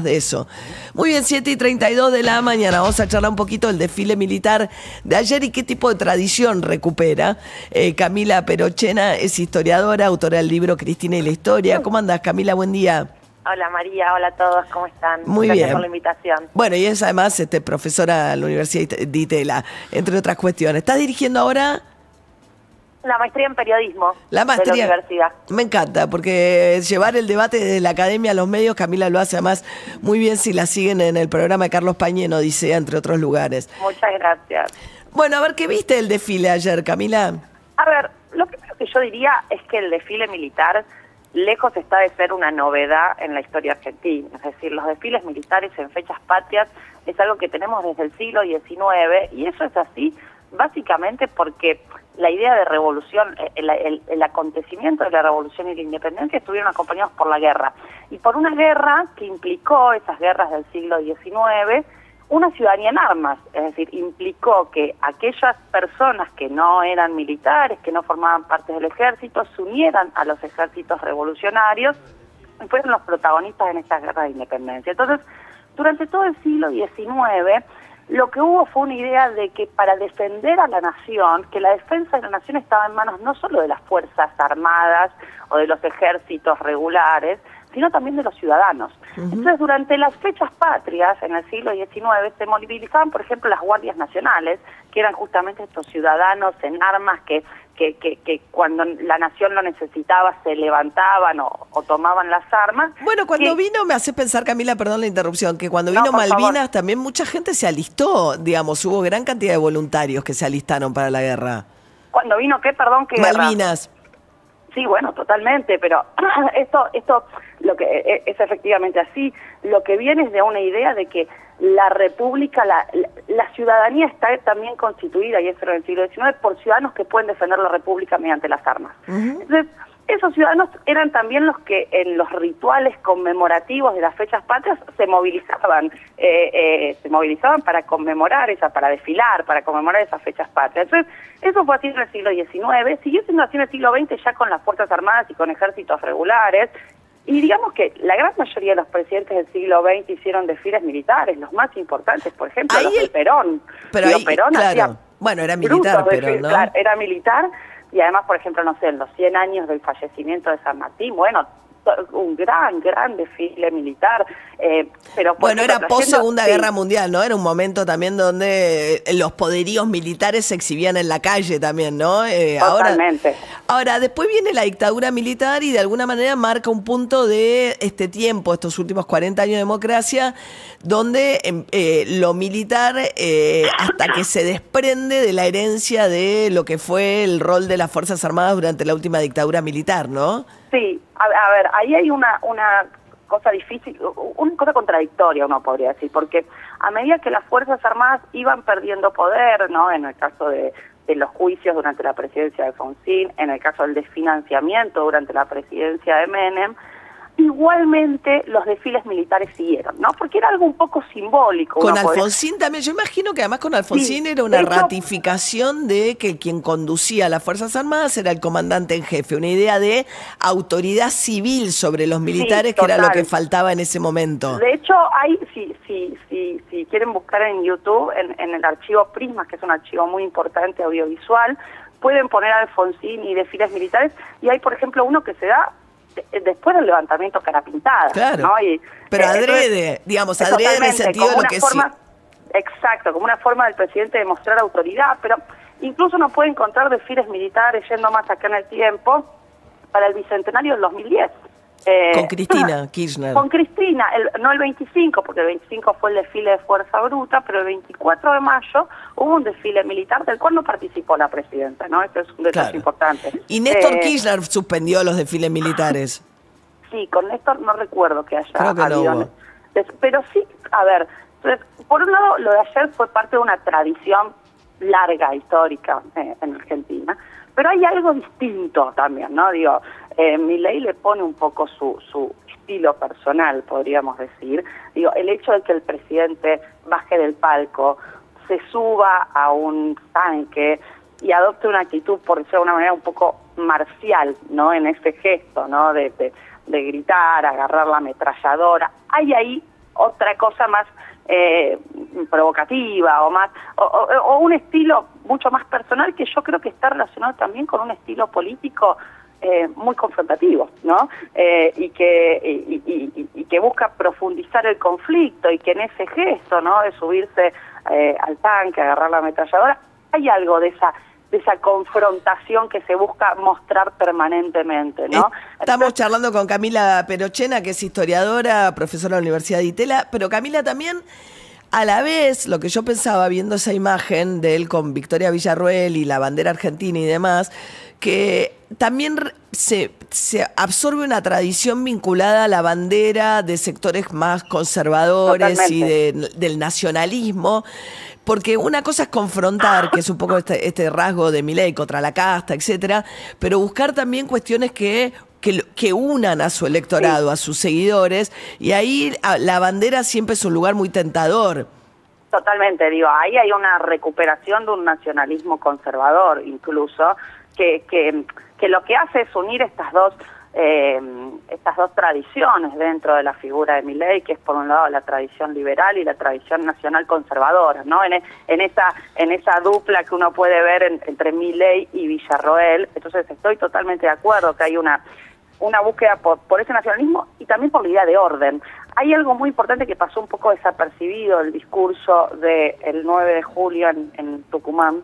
De eso. Muy bien, 7:32 de la mañana. Vamos a charlar un poquito del desfile militar de ayer y qué tipo de tradición recupera. Camila Perochena es historiadora, autora del libro Cristina y la Historia. ¿Cómo andás, Camila? Buen día. Hola María, hola a todos, ¿cómo están? Muy Gracias bien. por la invitación. Bueno, y es además profesora de la Universidad de Itela, entre otras cuestiones. ¿Estás dirigiendo ahora? La maestría en periodismo La maestría. de la universidad. Me encanta, porque llevar el debate desde la academia a los medios, Camila lo hace además muy bien si la siguen en el programa de Carlos Pañi en Odisea, entre otros lugares. Muchas gracias. Bueno, a ver, ¿qué viste el desfile ayer, Camila? A ver, lo primero que yo diría es que el desfile militar lejos está de ser una novedad en la historia argentina. Es decir, los desfiles militares en fechas patrias es algo que tenemos desde el siglo XIX y eso es así básicamente porque la idea de revolución, el acontecimiento de la revolución y la independencia estuvieron acompañados por la guerra. Y por una guerra que implicó, esas guerras del siglo XIX, una ciudadanía en armas. Es decir, implicó que aquellas personas que no eran militares, que no formaban parte del ejército, se unieran a los ejércitos revolucionarios y fueron los protagonistas en estas guerras de independencia. Entonces, durante todo el siglo XIX, lo que hubo fue una idea de que para defender a la nación, que la defensa de la nación estaba en manos no solo de las fuerzas armadas o de los ejércitos regulares, sino también de los ciudadanos. Entonces, durante las fechas patrias, en el siglo XIX, se movilizaban, por ejemplo, las guardias nacionales, que eran justamente estos ciudadanos en armas que cuando la nación lo necesitaba se levantaban o tomaban las armas. Bueno, cuando vino, me hace pensar, Camila, perdón la interrupción, que cuando vino Malvinas también mucha gente se alistó, digamos, hubo gran cantidad de voluntarios que se alistaron para la guerra. ¿Cuando vino qué? Perdón, ¿qué Malvinas. Guerra? Sí, bueno, totalmente, pero esto lo que es efectivamente así, lo que viene es de una idea de que la república, la ciudadanía está también constituida, y eso era en el siglo XIX, por ciudadanos que pueden defender la república mediante las armas. Entonces, esos ciudadanos eran también los que en los rituales conmemorativos de las fechas patrias se movilizaban para conmemorar para desfilar, para conmemorar esas fechas patrias. Entonces, eso fue así en el siglo XIX, siguió siendo así en el siglo XX ya con las Fuerzas Armadas y con ejércitos regulares, y digamos que la gran mayoría de los presidentes del siglo XX hicieron desfiles militares, los más importantes, por ejemplo, los de Perón. Pero ahí, Perón claro, bueno, era militar, pero ¿no? Claro, era militar. Y además, por ejemplo, no sé, en los 100 años del fallecimiento de San Martín, bueno, un gran desfile militar. Pero bueno, era post-Segunda Guerra Mundial, ¿no? Era un momento también donde los poderíos militares se exhibían en la calle también, ¿no? Totalmente. Ahora, después viene la dictadura militar y de alguna manera marca un punto de este tiempo, estos últimos 40 años de democracia, donde lo militar, hasta que se desprende de la herencia de lo que fue el rol de las Fuerzas Armadas durante la última dictadura militar, ¿no? Sí, a ver, ahí hay una cosa difícil, una cosa contradictoria, uno podría decir, porque a medida que las Fuerzas Armadas iban perdiendo poder, ¿no? En el caso de los juicios durante la presidencia de Alfonsín, en el caso del desfinanciamiento durante la presidencia de Menem, igualmente los desfiles militares siguieron, ¿no? Porque era algo un poco simbólico. Con Alfonsín también, yo imagino que además con Alfonsín era una ratificación de que quien conducía las Fuerzas Armadas era el comandante en jefe, una idea de autoridad civil sobre los militares, que era lo que faltaba en ese momento. De hecho, hay, si quieren buscar en YouTube, en el archivo Prismas, que es un archivo muy importante audiovisual, pueden poner Alfonsín y desfiles militares, y hay, por ejemplo, uno que se da después del levantamiento cara pintada, claro, ¿no? Y, pero adrede, digamos, adrede en el sentido de lo que sí. Exacto, como una forma del presidente de mostrar autoridad, pero incluso uno puede encontrar desfiles militares yendo más acá en el tiempo para el bicentenario del 2010. Con Cristina Kirchner. Con Cristina, no el 25, porque el 25 fue el desfile de Fuerza Bruta, pero el 24 de mayo hubo un desfile militar del cual no participó la presidenta, ¿no? Esto es un detalle importante. Y Néstor Kirchner suspendió los desfiles militares. Sí, con Néstor no recuerdo que haya habido. Pero sí, a ver, entonces, por un lado, lo de ayer fue parte de una tradición larga, histórica en Argentina, pero hay algo distinto también, ¿no? Digo, Milei le pone un poco su estilo personal, podríamos decir. Digo, el hecho de que el presidente baje del palco, se suba a un tanque y adopte una actitud, por decirlo de una manera, un poco marcial, ¿no? En ese gesto, ¿no? De gritar, agarrar la ametralladora. Hay ahí otra cosa más provocativa o un estilo mucho más personal que yo creo que está relacionado también con un estilo político muy confrontativo, ¿no? Y que busca profundizar el conflicto y que en ese gesto, ¿no? De subirse al tanque, agarrar la ametralladora, hay algo de esa confrontación que se busca mostrar permanentemente, ¿no? Estamos charlando con Camila Perochena, que es historiadora, profesora de la Universidad de Itela, pero Camila también, a la vez, lo que yo pensaba viendo esa imagen de él con Victoria Villarroel y la bandera argentina y demás, que también se absorbe una tradición vinculada a la bandera de sectores más conservadores. Totalmente. Y del nacionalismo, porque una cosa es confrontar, que es un poco este rasgo de Milei contra la casta, etcétera, pero buscar también cuestiones que unan a su electorado, sí, a sus seguidores, y ahí la bandera siempre es un lugar muy tentador. Totalmente, digo, ahí hay una recuperación de un nacionalismo conservador, incluso, que lo que hace es unir estas dos tradiciones dentro de la figura de Milei, que es por un lado la tradición liberal y la tradición nacional conservadora, ¿no? En esa dupla que uno puede ver entre Milei y Villarroel. Entonces estoy totalmente de acuerdo que hay una búsqueda por ese nacionalismo y también por la idea de orden. Hay algo muy importante que pasó un poco desapercibido, el discurso del 9 de julio en Tucumán,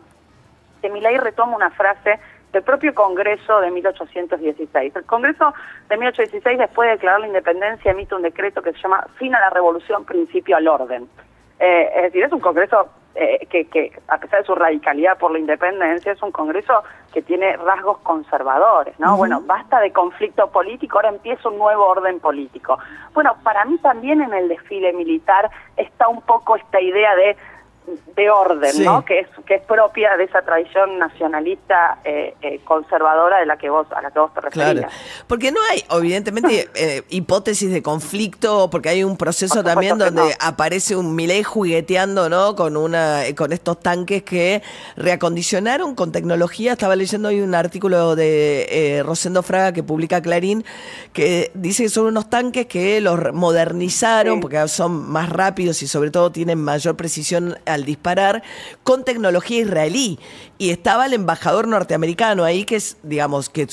que Milei retoma una frase del propio Congreso de 1816. El Congreso de 1816, después de declarar la independencia, emite un decreto que se llama Fin a la Revolución, Principio al Orden. Es decir, es un Congreso que, a pesar de su radicalidad por la independencia, es un Congreso que tiene rasgos conservadores, ¿no? Bueno, basta de conflicto político, ahora empieza un nuevo orden político. Bueno, para mí también en el desfile militar está un poco esta idea de orden, sí, ¿no? Que es propia de esa tradición nacionalista conservadora a la que vos te referías. Claro, porque no hay, evidentemente, hipótesis de conflicto, porque hay un proceso también donde aparece un Milei jugueteando, ¿no? Con estos tanques que reacondicionaron con tecnología. Estaba leyendo hoy un artículo de Rosendo Fraga que publica Clarín, que dice que son unos tanques que los modernizaron, sí, porque son más rápidos y sobre todo tienen mayor precisión al disparar, con tecnología israelí. Y estaba el embajador norteamericano ahí, que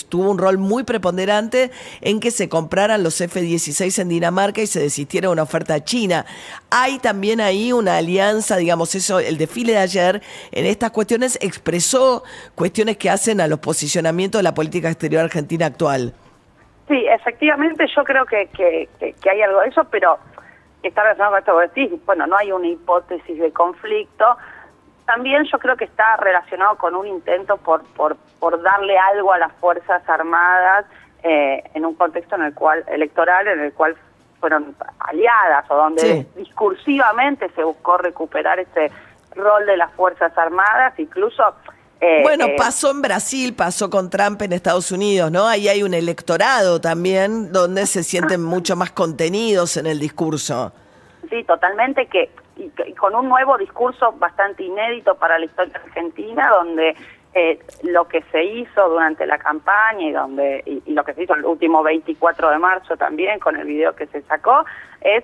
tuvo un rol muy preponderante en que se compraran los F-16 en Dinamarca y se desistiera una oferta china. Hay también ahí una alianza, el desfile de ayer en estas cuestiones expresó cuestiones que hacen a los posicionamientos de la política exterior argentina actual. Sí, efectivamente, yo creo que hay algo de eso, pero está relacionado con esto que vos decís. Bueno, no hay una hipótesis de conflicto. También yo creo que está relacionado con un intento por darle algo a las Fuerzas Armadas en un contexto electoral en el cual fueron aliadas, o donde sí, discursivamente se buscó recuperar ese rol de las Fuerzas Armadas, incluso... pasó en Brasil, pasó con Trump en Estados Unidos, ¿no? Ahí hay un electorado también donde se sienten mucho más contenidos en el discurso. Sí, totalmente, y con un nuevo discurso bastante inédito para la historia argentina, donde lo que se hizo durante la campaña y lo que se hizo el último 24 de marzo también, con el video que se sacó, es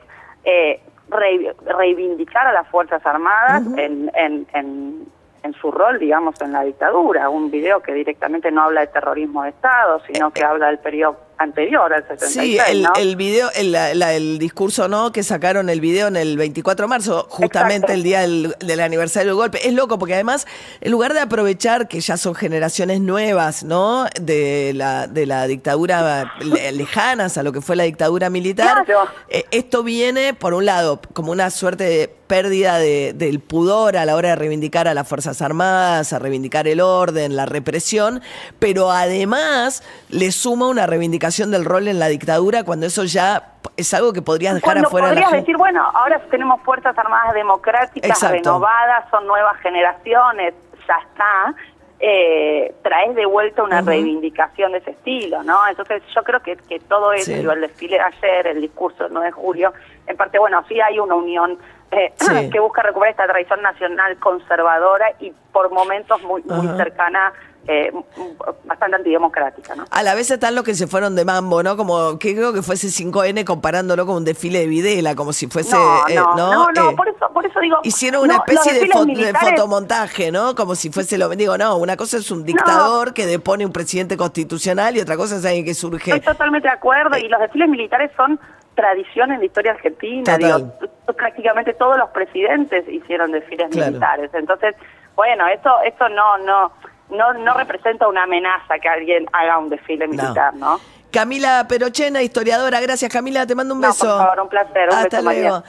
reivindicar a las Fuerzas Armadas en su rol, en la dictadura. Un video que directamente no habla de terrorismo de Estado, sino que habla del periodo anterior al 76, sí, ¿no? el video, el discurso, ¿no? Que sacaron el video en el 24 de marzo, justamente. Exacto. El día del aniversario del golpe. Es loco, porque además, en lugar de aprovechar que ya son generaciones nuevas, ¿no? De la dictadura lejanas a lo que fue la dictadura militar, claro, esto viene, por un lado, como una suerte de pérdida del pudor a la hora de reivindicar a las Fuerzas Armadas, a reivindicar el orden, la represión, pero además le suma una reivindicación del rol en la dictadura, cuando eso ya es algo que podrías dejar afuera. Podrías decir, bueno, ahora tenemos Fuerzas Armadas democráticas, exacto, renovadas, son nuevas generaciones, ya está. Traes de vuelta una reivindicación de ese estilo, ¿no? Entonces yo creo que todo eso, sí, el desfile de ayer, el discurso del 9 de julio, en parte, bueno, sí hay una unión Sí. que busca recuperar esta tradición nacional conservadora y por momentos muy cercana, bastante antidemocrática, ¿no? A la vez están los que se fueron de mambo, ¿no? Como que creo que fuese 5N comparándolo con un desfile de Videla, como si fuese... No, por eso digo... Hicieron una no, especie los de, desfiles militares- fotomontaje, ¿no? Como si fuese lo... Digo, no, una cosa es un dictador que depone un presidente constitucional y otra cosa es alguien que surge... Estoy totalmente de acuerdo, y los desfiles militares son tradición en la historia argentina. Total. Digo, prácticamente todos los presidentes hicieron desfiles Claro. militares. Entonces, bueno, esto no representa una amenaza que alguien haga un desfile militar, ¿no? Camila Perochena, historiadora. Gracias, Camila. Te mando un beso. No, por favor, un placer. Un Hasta beso, María. luego.